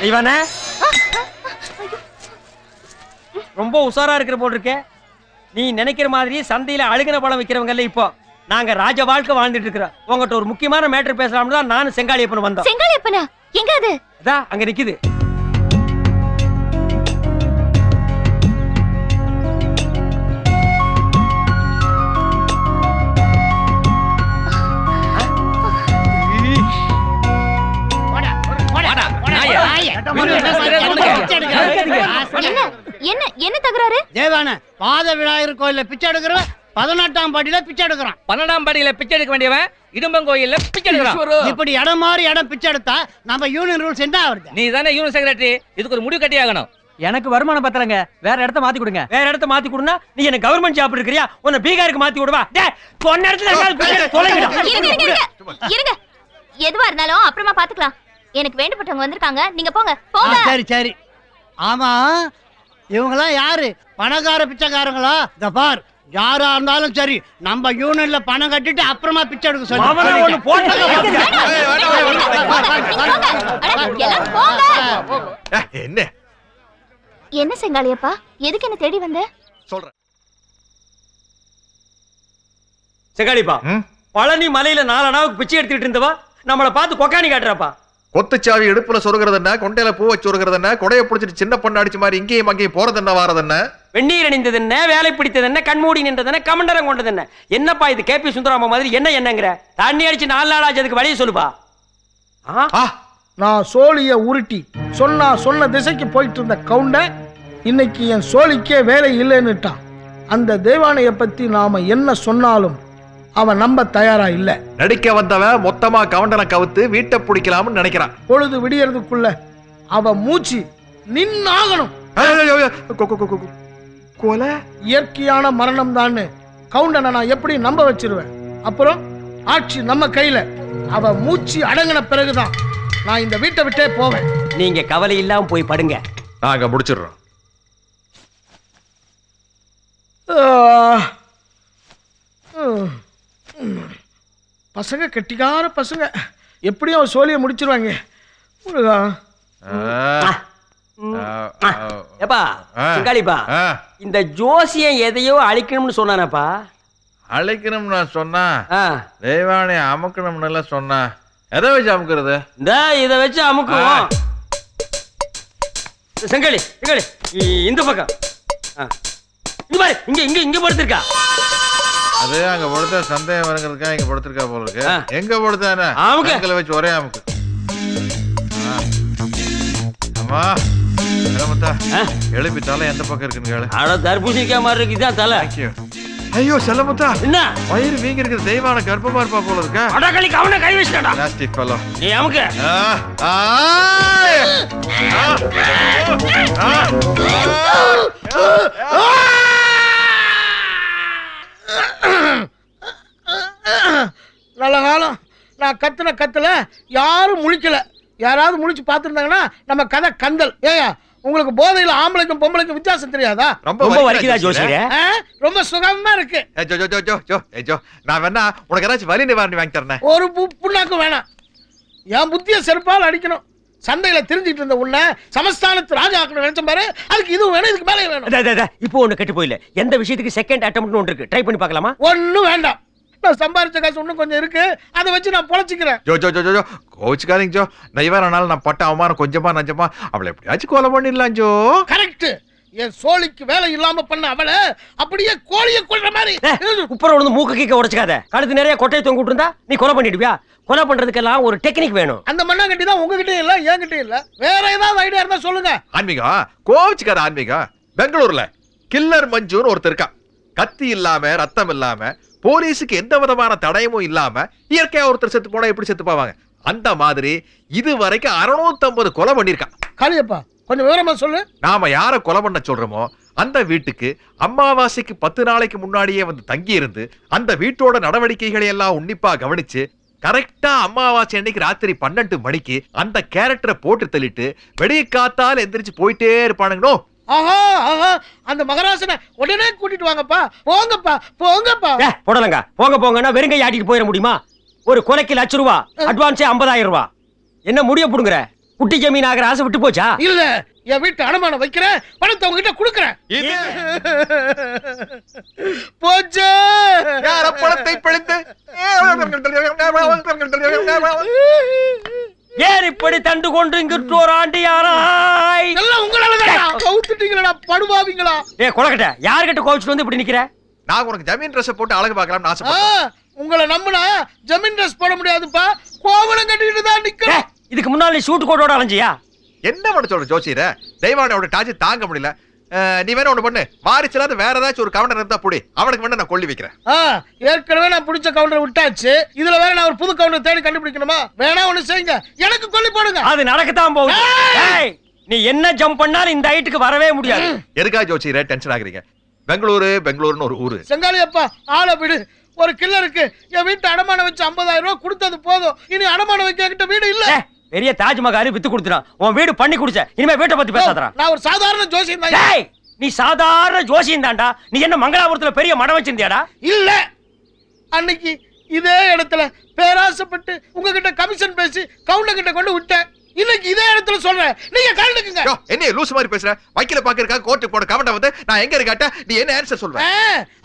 இவனே ரொம்ப உஷாரா இருக்கிற போல் இருக்கே. நீ நினைக்கிற மாதிரி சந்தையில அழுகின பழம் விற்கிறவங்கல்ல. இப்போ நாங்க ராஜ வாழ்க்கை வாழ்ந்துட்டு இருக்கிறோம். உங்ககிட்ட ஒரு முக்கியமான மேட்டர் பேசலாம்னு தான் நானும் செங்காளியப்பன் வந்தோம். செங்காளியப்பனா? எங்க அது? அதான் அங்க நிக்குது. என்ன தகராறு? தேவான பாத விநாயகர் கோயில்ல பிச்சை எடுக்கிறவன் 18ஆம் படியில பிச்சை எடுக்கிறான். 12ஆம் படியில பிச்சை எடுக்க வேண்டியவன் இடும்பங்கோயில்ல பிச்சை எடுக்கிறான். இப்படி இடம் மாறி இடம் பிச்சை எடுத்தா நம்ம யூனியன் ரூல்ஸ் என்ன ஆகுது? நீ தானே யூனியன் செக்ரட்டரி, இதுக்கு ஒரு முடிவு கட்டி ஆகணும். எனக்கு வருமானம் பத்தலங்க, வேற இடத்த மாத்தி கொடுங்க. வேற இடத்த மாத்தி கொடுனா நீ என்ன கவர்மெண்ட் ஜாப் இருக்கிறியா? உன்னை பீகாருக்கு மாத்தி விடுவா. டேய் சொன்ன இடத்துல இருங்க. எதுவா இருந்தாலும் அப்புறமா பாத்துக்கலாம். எனக்கு வேண்டப்பட்டவங்க வந்திருக்காங்க, நீங்க போங்க போங்க. சரி சரி. ஆமா இவங்கெல்லாம் யாரு? பணக்கார பிச்சைக்காரங்களா? இத பார், யாரா இருந்தாலும் சரி நம்ம யூனியன்ல பணம் கட்டிட்டு அப்புறமா பிச்சை எடுக்க சொல்லு. என்ன என்ன செங்காளியப்பா, எதுக்கு என்ன தேடி வந்த? சொல்றேன். செங்காளிப்பா, பழனி மலையில 4 அணாவுக்கு பிச்சை எடுத்துட்டு இருந்தவா நம்மளை பார்த்து கொக்காணி காட்டுறாப்பா. கொத்துச்சாவி எடுப்புல சொருகிறது என்ன, கொண்டையில பூ வச்சு சொருகிறது என்ன, கொடையை பிடிச்சிட்டு சின்ன பொண்ணு அடிச்ச மாதிரி இங்கேயும் அங்கேயும் போறது என்ன, வாரது என்ன, வெந்நீர் அணிந்தது என்ன, வேலை பிடித்தது என்ன, கண்மூடி நின்றது என்ன, கமண்டரம் கொண்டது என்ன? என்னப்பா இது கேபி சுந்தராம மாதிரி என்னங்கிற? தண்ணி அடிச்சு 4 நாள் ஆச்சு, அதுக்கு வழியை சொல்லுப்பா. நான் சோழிய உருட்டி சொன்ன திசைக்கு போயிட்டு இருந்த கவுண்ட இன்னைக்கு என் சோழிக்கே வேலை இல்லைன்னுட்டான். அந்த தேவானைய பத்தி நாம என்ன சொன்னாலும் அவன் நம்ப தயாரா இல்ல. நடிக்க வந்தவன் மொத்தமா கவுண்டனை கவுத்து வீட்டை பிடிக்கலாம்னு நினைக்கிறான். பொழுது விடியறதுக்குள்ள அவ மூச்சு நின்னாகணும். கொலை இயற்கையான மரணம் தான் கவுண்டனை நான் எப்படி நம்ப வச்சிருவேன்? அப்புறம் ஆட்சி நம்ம கையில. அவ மூச்சு அடங்கின பிறகுதான் நான் இந்த வீட்டை விட்டே போவேன். நீங்க கவலை இல்லாம போய் படுங்க, நாங்க முடிச்சிடுறோம். பசங்க கெட்டிக்கார பசங்க, எப்படியும் அவன் சோழியை முடிச்சிருவாங்க. ஏப்பா செங்காளிப்பா, இந்த ஜோசியம் எதையோ அழிக்கணும்னு சொன்னானப்பா. அழைக்கணும் நான் சொன்னா, தெய்வானை அமுக்கணும்னு சொன்னா, எதை வச்சு அமுக்குறது? இந்த இதை வச்சு அமுக்குவோம். செங்காளி செங்காளி இந்த பக்கம் இங்க பாரு, இங்க இங்க இங்க படுத்திருக்கா. அது அங்க படுத்த சந்தேகம் வருங்கிறதுக்கா இங்க படுத்திருக்கா போல இருக்கு. எங்க படுத்தானே அமுக்கல வச்சு ஒரே அமுக்கு. அம்மா எழுப்பி தலை எந்த பக்கம் இருக்குன்னு கேளு. அட தர்பூசணிக்கா மாதிரி இருக்குதான் தலை. ஐயோ செல்லமுத்தா, என்ன வயிறு வீங்கி இருக்குது. தெய்வான கர்ப்பமா இருப்பா போல இருக்க. அடகளி கவன கை வச்சிட்டடா. Plastic fellow. நீ அமுக்கு. நல்ல காலம் நான் கத்துல யாரும் முழிக்கல. யாராவது முழிச்சு பார்த்துருந்தாங்கன்னா நம்ம கதை கந்தல். ஏயா உங்களுக்கு போதையில ஆம்பளைக்கும் பொம்பளைக்கும் வித்தியாசம் தெரியாதா? ரொம்ப வலிக்குதா ஜோசியரே? ரொம்ப சுகமா இருக்கு. நான் வேணா உனக்கு ஏதாச்சும் வலி நிவாரணி வாங்கி தரேன். ஒரு புண்ணாக்கு வேணாம். என் புத்திய செருப்பால் அடிக்கணும். சந்தையில தெரிஞ்சிட்டு இருந்த உன்னை சமஸ்தானத்து ராஜா ஆக்கணும் நினைச்ச பாரு. அதுக்கு இதுவும் வேணும், இதுக்கு மேலே வேணும். இப்போ ஒண்ணு கெட்டு போயில. எந்த விஷயத்துக்கு செகண்ட் அட்டெம்ப்ட் ஒன்று இருக்கு, ட்ரை பண்ணி பார்க்கலாமா? ஒன்னும் வேண்டாம். நான் சம்பாரிச்ச காசு இன்னும் கொஞ்சம் இருக்கு, அதை வச்சு நான் பொழைச்சிக்கிறேன். கோச்சுக்காதீங்க ஜோ. நைவாரனால நான் பட்ட அவமானம் கொஞ்சமா நஞ்சமா அவளை எப்படியாச்சும் கொலை பண்ணிடலாம் ஜோ. கரெக்ட். என் சோழிக்கு வேலை இல்லாம பண்ண அவளை அப்படியே கோழியை கொல்ற மாதிரி. குப்புற விழுந்து மூக்க கீக்க உடைச்சுக்காத. கழுத்து நிறைய கொட்டையை தொங்கிட்டு இருந்தா நீ கொலை பண்ணிடுவியா? கொலை பண்றதுக்கெல்லாம் ஒரு டெக்னிக் வேணும். அந்த மண்ணாங்கட்டி தான் உங்ககிட்டயும் இல்ல, என்கிட்டயும் இல்ல. வேற ஏதாவது ஐடியா இருந்தா சொல்லுங்க. ஆன்மீகா, கோச்சுக்காத ஆன்மீகா. பெங்களூர்ல கில்லர் மஞ்சுன்னு ஒருத்தர் இருக்கா. கத்தி இல்லாம ரத்தம் இல்லாம போலீஸுக்கு எந்த விதமான தடயமும் இல்லாம இயற்கையா ஒருத்தர் செத்து போனா எப்படி செத்து போவாங்க? அந்த மாதிரி இது வரைக்கும் 650 கொலை பண்ணிருக்கான். காளியப்பா கொஞ்சம் விவரமா சொல்லு. நாம யார கொலை பண்ண சொல்றோமோ அந்த வீட்டுக்கு அமாவாசைக்கு 10 நாளைக்கு முன்னாடியே வந்து தங்கி இருந்து அந்த வீட்டோட நடவடிக்கைகளை எல்லாம் உன்னிப்பா கவனிச்சு கரெக்டா அமாவாசை அன்னைக்கு ராத்திரி 12 மணிக்கு அந்த கேரக்டரை போட்டு தள்ளிட்டு வெடிய காத்தால் எந்திரிச்சு போயிட்டே இருப்பானுங்கோ. ஆஹா ஆஹா, அந்த மகராசனை உடனே கூட்டிட்டு வாங்கப்பா. போங்கப்பா போங்கப்பா. போடலங்க. போங்க போங்கன்னா வெறுங்கை ஆட்டிட்டு போயிட முடியுமா? ஒரு கொலைக்கு 1,00,000 ரூபாய், அட்வான்ஸே 50,000 ரூபாய். என்ன முடிய புடுங்குற? குட்டி ஜமீன் ஆகிற ஆசை விட்டு போச்சா? இல்ல, என் வீட்டு அடமானம் வைக்கிறேன், பணத்தை உங்ககிட்ட கொடுக்கறேன். போச்சு. யார பணத்தை பிழித்து ஏன் இப்படி தண்டு கொண்டு இங்கிட்டு ஒரு ஆண்டியாராய்? எல்லாம் உங்களாலதான். கவுத்துட்டீங்களா படுவாவீங்களா? ஏ கொலக்கட்ட, யார்கிட்ட கோவிச்சுட்டு வந்து இப்படி நிக்கிற? நான் உனக்கு ஜமீன் ட்ரெஸ் போட்டு அழகு பார்க்கலாம்னு ஆசைப்பட்டேன். உங்களை நம்பினா ஜமீன் ட்ரெஸ் போட முடியாதுப்பா. கோவலம் கட்டிட்டு தான் நிக்கிறேன். இதுக்கு முன்னால நீ ஷூட் கோட்டோட அலைஞ்சியா? என்ன பண்ண சொல்ற ஜோசியர? தெய்வானோட டார்ச் தாங்க முடியல. நீ வேணா ஒண்ணு பண்ணு, வாரிச்சலாத வேற ஏதாச்சும் ஒரு கவுண்டர் இருந்தா புடி, அவனுக்கு வேணா நான் கொல்லி வைக்கிறேன். ஏற்கனவே நான் பிடிச்ச கவுண்டர் விட்டாச்சு, இதுல வேற நான் ஒரு புது கவுண்டர் தேடி கண்டுபிடிக்கணுமா? வேணா ஒண்ணு செய்யுங்க, எனக்கு கொல்லி போடுங்க. அது நடக்கத்தான் போகுது. ஏய், நீ என்ன ஜம்ப் பண்ணாலும் இந்த ஹைட்டுக்கு வரவே முடியாது. எதுக்கா ஜோசியர டென்ஷன் ஆகுறீங்க? பெங்களூருன்னு ஒரு ஊரு. செங்காலி அப்பா, ஆளை விடு. ஒரு கில்லருக்கு என் வீட்டு அடமானம் வச்சு 50,000 ரூபாய் கொடுத்தது போதும். இனி அடமானம் வைக்க என்கிட்ட வீடு இல்ல. பெரிய தாஜ்மஹால் வித்து கொடுத்துறான், உன் வீடு பண்ணி குடிச்ச. இனிமே வீட்டை பத்தி பேசாதடா. நான் ஒரு சாதாரண ஜோசியம் தான். டேய், நீ சாதாரண ஜோசியம் தான்டா. நீ என்ன மங்களாபுரத்துல பெரிய மடம் வச்சிருந்தியாடா? இல்ல, அன்னைக்கு இதே இடத்துல பேராசப்பட்டு உங்ககிட்ட கமிஷன் பேசி கவுண்டர் கிட்ட கொண்டு விட்டேன். இன்னைக்கு இதே இடத்துல சொல்றேன், நீங்க கலந்துக்குங்க. என்ன லூஸ் மாதிரி பேசுற? வைக்கல பாக்குறதுக்காக கோர்ட்டுக்கு போட கவண்ட வந்து நான் எங்க இருக்காட்ட நீ என்ன ஆன்சர் சொல்ற?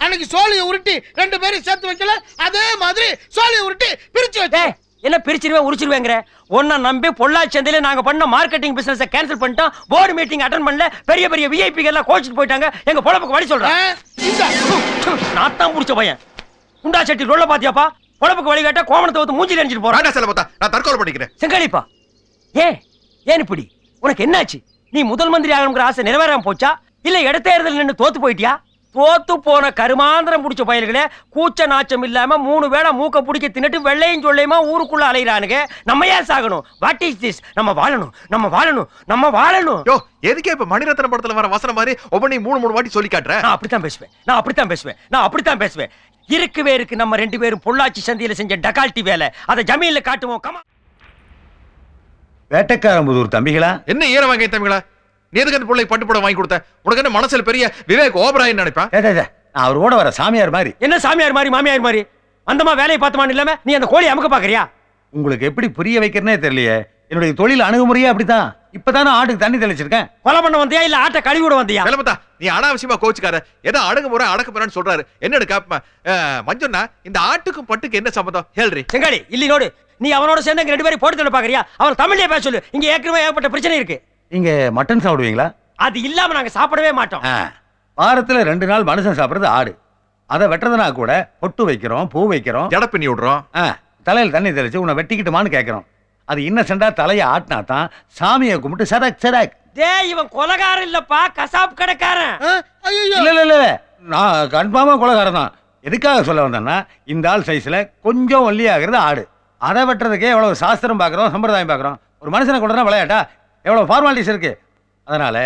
அன்னைக்கு சோழியை உருட்டி 2 பேரும் சேர்த்து வைக்கல, அதே மாதிரி சோழியை உருட்டி பிரிச்சு வச்சே. என்ன பிரிச்சிருவேன் உரிச்சிருவேங்கிற? ஒன்ன நம்பி பொள்ளாச்சி சந்தையில நாங்க பண்ண மார்க்கெட்டிங் பிசினஸ் கேன்சல் பண்ணிட்டோம். போர்டு மீட்டிங் அட்டெண்ட் பண்ணல, பெரிய பெரிய விஐபி எல்லாம் கோச்சிட்டு போயிட்டாங்க. எங்க பொழப்புக்கு வழி சொல்றேன். நான் தான் புடிச்ச பையன். குண்டா சட்டி ரோல பாத்தியாப்பா? பொழப்புக்கு வழி கேட்டா கோமணத்தை வந்து மூஞ்சில எரிஞ்சிட்டு போறேன். சொல்ல பார்த்தா நான் தற்கொலை பண்ணிக்கிறேன். செங்காலிப்பா, ஏன் இப்படி? உனக்கு என்னாச்சு? நீ முதல் மந்திரி ஆகணுங்கிற ஆசை நிறைவேறாம போச்சா? இல்ல இடத்தேர்தல் நின்று தோத்து போயிட்டியா? தோத்து போன கருமாந்திரம் புடிச்ச பயல்களே, கூச்ச நாச்சம் இல்லாம 3 வேளை மூக்க பிடிக்க தின்னுட்டு வெள்ளையும் சொல்லையுமா ஊருக்குள்ள அலையிறானுங்க. நம்ம ஏன் சாகணும்? What is this? நம்ம வாழணும். யோ, எதுக்கே இப்ப மணிரத்னம் படத்துல வர வசனம் மாதிரி ஒவ்வொரு 3 வாட்டி சொல்லி காட்டுறேன்? நான் அப்படித்தான் பேசுவேன். இருக்கவே இருக்கு நம்ம 2 பேரும் பொள்ளாச்சி சந்தையில செஞ்ச டகால்ட்டி வேலை. அதை ஜமீன்ல காட்டுவோம். கமா. வேட்டைக்காரம்புதூர் தம்பிகளா? என்ன ஈர வாங்கி தம்பிகளா? நீ எதுக்கு அந்த பிள்ளை பட்டு படம் வாங்கி கொடுத்த? உனக்கு என்ன மனசுல பெரிய விவேக் ஓபராயின்னு நினைப்பேன்? நான் அவரோட வர சாமியார் மாதிரி. என்ன சாமியார் மாதிரி மாமியார் மாதிரி? அந்தமா வேலையை பார்த்தமான்னு இல்லாம நீ அந்த கோழி அமுக்க பாக்குறியா? உங்களுக்கு எப்படி புரிய வைக்கிறனே தெரியலையே. என்னுடைய தொழில் அணுகுமுறையே அப்படித்தான். இப்பதானே ஆட்டுக்கு தண்ணி தெளிச்சிருக்கேன். கொலை பண்ண வந்தியா இல்ல ஆட்டை கழுவி விட வந்தியா? வேலைப்பா, நீ அனாவசியமா கோச்சுக்கார. ஏதோ அடங்குமுறை அடக்குமுறைன்னு சொல்றாரு. என்ன காப்ப மஞ்சண்ணா, இந்த ஆட்டுக்கும் பட்டுக்கு என்ன சம்பந்தம்? ஹேல்ரி செங்காலி இல்லி நோடு. நீ அவனோட சேர்ந்து 2 பேரும் போட்டு தள்ள பாக்குறியா? அவன் தமிழ்லயே பேச சொல்லு. இங்க ஏற்கனவே ஏகப்பட்ட பிரச்சனை இருக்கு. நீங்க மட்டன் சாப்பிடுவீங்களா? அது இல்லாம நாங்க சாப்பிடவே மாட்டோம். வாரத்துல 2 நாள் மனுஷன் சாப்பிடுறது ஆடு. அதை வெட்டுறதுனா கூட பொட்டு வைக்கிறோம், பூ வைக்கிறோம், ஜட பண்ணி விடுறோம், தலையில தண்ணி தெளிச்சு உன்னை வெட்டிக்கிட்டுமான்னு கேட்கிறோம். அது இன்னசென்டா தலையை ஆட்டினா தான் சாமியை கும்பிட்டு சதக். டேய், இவன் கொலைகாரன் இல்லப்பா, கசாப் கடைக்காரன். இல்ல நான் கன்ஃபார்மா கொலைகாரன் தான். எதுக்காக சொல்ல வந்தேன்னா, இந்த ஆள் சைஸ்ல கொஞ்சம் ஒல்லியாகிறது ஆடு. அதை வெட்டுறதுக்கே எவ்வளவு சாஸ்திரம் பார்க்குறோம், சம்பிரதாயம் பார்க்குறோம். ஒரு மனுஷனை கொள்றதுனா விளையாட்டா? எவ்வளவு ஃபார்மாலிட்டிஸ் இருக்கு. அதனால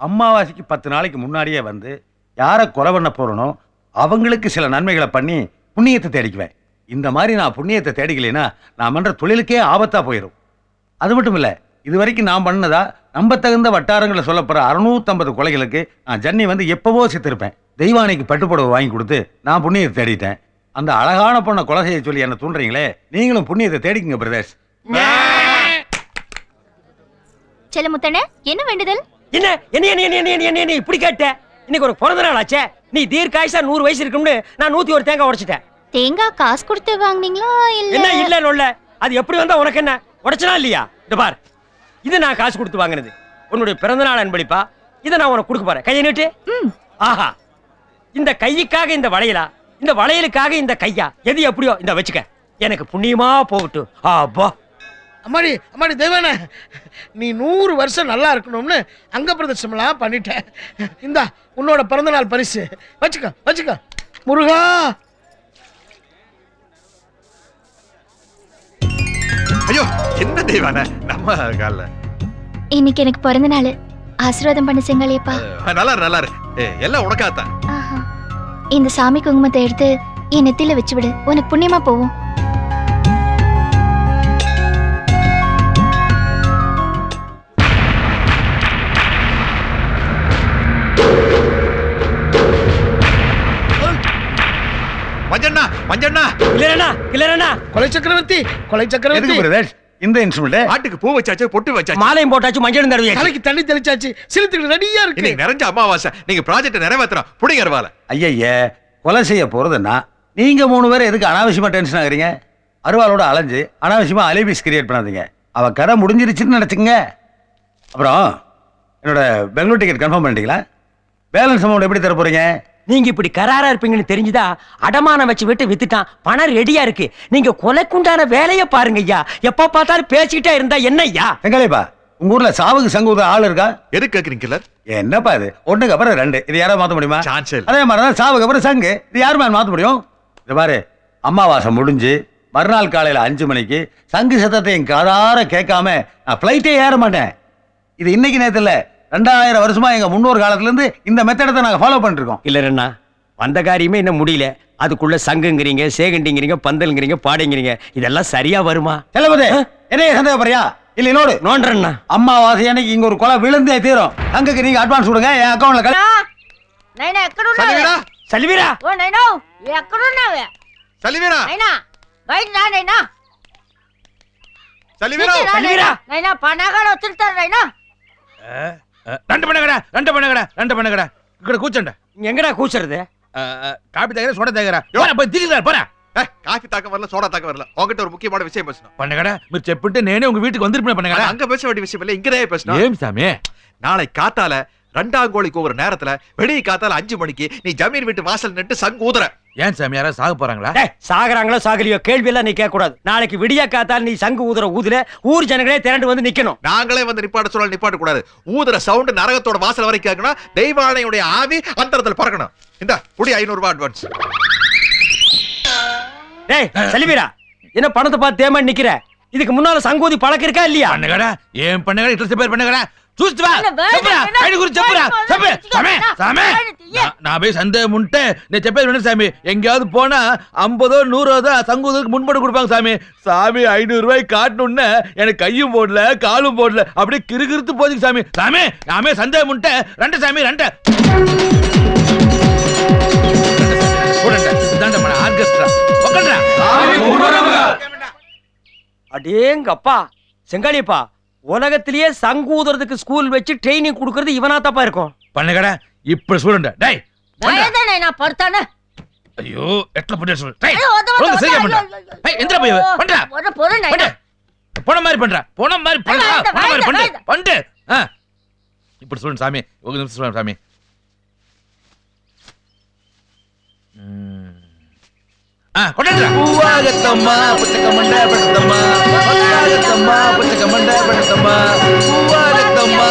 அமாவாசைக்கு 10 நாளைக்கு முன்னாடியே வந்து யாரை கொலை பண்ண போறனோ அவங்களுக்கு சில நன்மைகளை பண்ணி புண்ணியத்தை தேடிக்குவேன். இந்த மாதிரி நான் புண்ணியத்தை தேடிக்கலைன்னா நான் பண்ற தொழிலுக்கே ஆபத்தா போயிடும். அது மட்டும் இல்ல, இது வரைக்கும் நான் பண்ணதா நம்பத்தகுந்த வட்டாரங்களை சொல்லப்படுற 650 கொலைகளுக்கு நான் ஜன்னி வந்து எப்பவோ செத்திருப்பேன். தெய்வானைக்கு பட்டுப்புடவை வாங்கி கொடுத்து நான் புண்ணியத்தை தேடிட்டேன். அந்த அழகான பொண்ணை கொலை செய்ய சொல்லி என்ன தூண்டுறீங்களே, நீங்களும் புண்ணியத்தை தேடிக்குங்க பிரதர்ஸ். செல்லமுத்தனே, என்ன வேண்டுதல்? என்ன இப்படி கேட்ட? இன்னைக்கு ஒரு பிறந்த நாள் ஆச்சே. நீ தீர்க்காயுசா 100 வயசு இருக்கும்னு நான் 101 தேங்காய் உடைச்சிட்டேன். தேங்காய் காசு கொடுத்து வாங்குனீங்களா இல்ல? என்ன இல்ல, அது எப்படி வந்தா உனக்கு என்ன? உடைச்சனா இல்லையா? இந்த பார், இது நான் காசு கொடுத்து வாங்கினது. உன்னுடைய பிறந்த நாள் அன்பளிப்பா. இதை நான் உனக்கு கொடுக்க போறேன். கையை நீட்டு. ஆஹா, இந்த கையுக்காக இந்த வளையலா, இந்த வளையலுக்காக இந்த கையா, எது எப்படியோ இந்த வச்சுக்க. எனக்கு புண்ணியமா போகட்டும். அப்பா அம்மாடி தெய்வானே, நீ 100 வருஷம் நல்லா இருக்கணும்னு அங்க பிரதட்சமெல்லாம் பண்ணிட்டேன். இந்தா உன்னோட பிறந்த நாள் பரிசு. வச்சுக்க முருகா. ஐயோ, என்ன தெய்வானே நம்ம கால்ல. இன்னைக்கு எனக்கு பிறந்த நாள். ஆசீர்வாதம் பண்ண செங்காலியப்பா. நல்லா எல்லாம் உனக்காத்தான். இந்த சாமி குங்குமத்தை எடுத்து என் நெத்தியில வச்சு விடு, உனக்கு புண்ணியமா போகும். மஞ்சண்ணா கொலை சக்கரவர்த்தி. இந்த இன்ஸ்ட்ருமெண்ட் ஆட்டுக்கு பூ வச்சாச்சு பொட்டு வச்சாச்சு மாலையும் போட்டாச்சு மஞ்சள் தடவையாச்சு தலைக்கு தண்ணி தெளிச்சாச்சு சிலித்துக்கு ரெடியா இருக்கு இன்னைக்கு நிறைஞ்ச அமாவாசை நீங்க ப்ராஜெக்ட் நிறைவேற்றணும் புடிங்க அருவால ஐயய்ய கொலை செய்ய போறதுன்னா நீங்க 3 பேர் எதுக்கு அனாவசியமா டென்ஷன் ஆகுறீங்க அருவாளோட அலைஞ்சு அனாவசியமா அலைபிஸ் கிரியேட் பண்ணாதீங்க அவ கதை முடிஞ்சிருச்சுன்னு நினைச்சுங்க அப்புறம் என்னோட பெங்களூர் டிக்கெட் கன்ஃபார்ம் பண்ணிட்டீங்களா பேலன்ஸ் அமௌண்ட் எப்படி தர போறீங்க நீங்க இப்படி கராரா இருப்பீங்கன்னு தெரிஞ்சுதா அடமானம் வச்சு விட்டு வித்துட்டான் பணம் ரெடியா இருக்கு நீங்க கொலைக்குண்டான வேலையை பாருங்க ஐயா எப்ப பார்த்தாலும் பேசிக்கிட்டே இருந்தா என்ன ஐயா எங்கலேப்பா உங்க ஊர்ல சாவுக்கு சங்கு ஊத ஆள் இருக்கா எது கேக்குறீங்க கில்லர் என்னப்பா இது ஒண்ணுக்கு அப்புறம் 2 இது யாராவது மாத்த முடியுமா சான்ஸ் இல்ல அதே மாதிரிதான் சாவுக்கு அப்புறம் சங்கு இது யாருமே மாத்த முடியும் இது பாரு அமாவாசை முடிஞ்சு மறுநாள் காலையில 5 மணிக்கு சங்கு சத்தத்தை என் காதார கேட்காம நான் பிளைட்டே ஏற மாட்டேன் இது இன்னைக்கு நேரத்துல இல்ல 2000 வருஷமா எங்க முன்னோர் காலத்துல இருந்து இந்த மெத்தடத்தை நாங்க ஃபாலோ பண்ணிட்டு இருக்கோம் இல்லைன்னா வந்த காரியமே இன்னும் முடியல அதுக்குள்ள சங்குங்கிறீங்க சேகண்டிங்கிறீங்க பந்தல்ங்கிறீங்க பாடைங்கிறீங்க இதெல்லாம் சரியா வருமா செல்லபதே என்ன சந்தேகப்படுறியா இல்ல இன்னொரு நோன்றண்ணா அம்மாவாசை அன்னைக்கு இங்க ஒரு கொலை விழுந்தே தீரும் அங்கக்கு நீங்க அட்வான்ஸ் கொடுங்க என் அக்கௌண்ட்ல నైనా ఎక్కడున్నావే சலிவீரா சல்வீரா ఓ నైనా ఎక్కడున్నావే சலிவீரா నైనా బయట రా నైనా சலிவீரா சல்வீரா నైనా పండగలు వచ్చుంటారు నైనా ரெண்டு பண்ணுங்கடா ఇక్కడ కూర్చోండి இங்க எங்கடா கூச்சறது காப்பி தகர சோட தகர போய் திரிகிறார் போற காஃபி தாக்க வரல சோடா தாக்க வரல உங்ககிட்ட ஒரு முக்கியமான விஷயம் பேசணும் பண்ணுங்கடா మీరు చెప్పుంటే నేనే உங்க வீட்டுக்கு வந்திருப்பேன் பண்ணுங்கடா அங்க பேச வேண்டிய விஷயம் இல்ல இங்கதே பேசணும் ஏம் சாமி நாளை காத்தால 2ஆம் கோழிக்கு ஒரு நேரத்துல வெளிய காத்தால 5 மணிக்கு நீ ஜமீன் வீட்டு வாசல் நின்று சங்கு ஊதுற ஏன் சாமி யாராவது சாக போறாங்களா டேய் சாகறாங்களோ சாகலையோ கேள்வி எல்லாம் நீ கேட்க கூடாது நாளைக்கு விடிய காத்தால் நீ சங்கு ஊதுற ஊதுல ஊர் ஜனங்களே திரண்டு வந்து நிக்கணும் நாங்களே வந்து நிப்பாட்ட சொல்ல நிப்பாட்ட கூடாது ஊதுற சவுண்ட் நரகத்தோட வாசல் வரைக்கும் கேட்கணும் தெய்வானையுடைய ஆவி அந்தரத்துல பறக்கணும் இந்த புடி 500 ரூபாய் அட்வான்ஸ் டேய் சல்வீரா என்ன பணத்தை பார்த்து தேமா நிக்கிற இதுக்கு முன்னால சங்கூதி பழக்கம் இருக்கா இல்லையா பண்ணுங்கடா ஏன் பண்ணுங்கடா இட்லி பேர் பண்ணுங்கடா చూస్తు వా అన్న, వేడి, చెప్పురా వేడి, ఐడి గురించి చెప్పురా వేడి, చెప్పు వేడి, సామే వేడి, సామే వేడి, తీయ. నా పోయి సందేహం ఉంటే నేను చెప్పేది వినండి సామి எங்கேயாவது போனா 50 100 தான் சங்கூதுக்கு முன்படு கொடுப்பாங்க சாமி சாமி 500 ரூபாய் காட்டணும்னு எனக்கு கையும் போடல காலும் போடல அப்படியே கிறுகிறுத்து போச்சுங்க சாமி சாமி நாமே சந்தேகம் உண்டே ரெண்டு சாமி ரெண்டு இதாண்ட మన ஆர்கெஸ்ட்ரா உட்கார்றா அடேங்கப்பா செங்காளியப்பா உலகத்திலேயே சங்கூதுறதுக்கு ஸ்கூல் வச்சு ட்ரைனிங் கொடுக்கறது இவனா தப்பா இருக்கும் பண்ணுங்கடா இப்ப சூழண்ட டேய் దయదా నైనా పడతాను ஐயோ எట్లా பண்ணு சொல்லு டேய் అయ్యో, వద్దు, వద్దు, ஒழுங்கா சரியா వద్దు, பண்றா అయ్యో, ஏய் எந்திர போய் பண்றா ஒரு பொருள் நைனா போன மாதிரி பண்றா போன மாதிரி பண்றா வேண்டாம், போன மாதிரி பண்ணு வேண்டாம். பண்ணு இப்படி சொல்லு சாமி ஒரு நிமிஷம் சொல்லு சாமி கொண்டாடுறா பூவாகத்தம்மா புச்சக்கமண்ட படுத்தம்மா பூவாகத்தம்மா புச்சக்கமண்ட படுத்தம்மா பூவாகத்தம்மா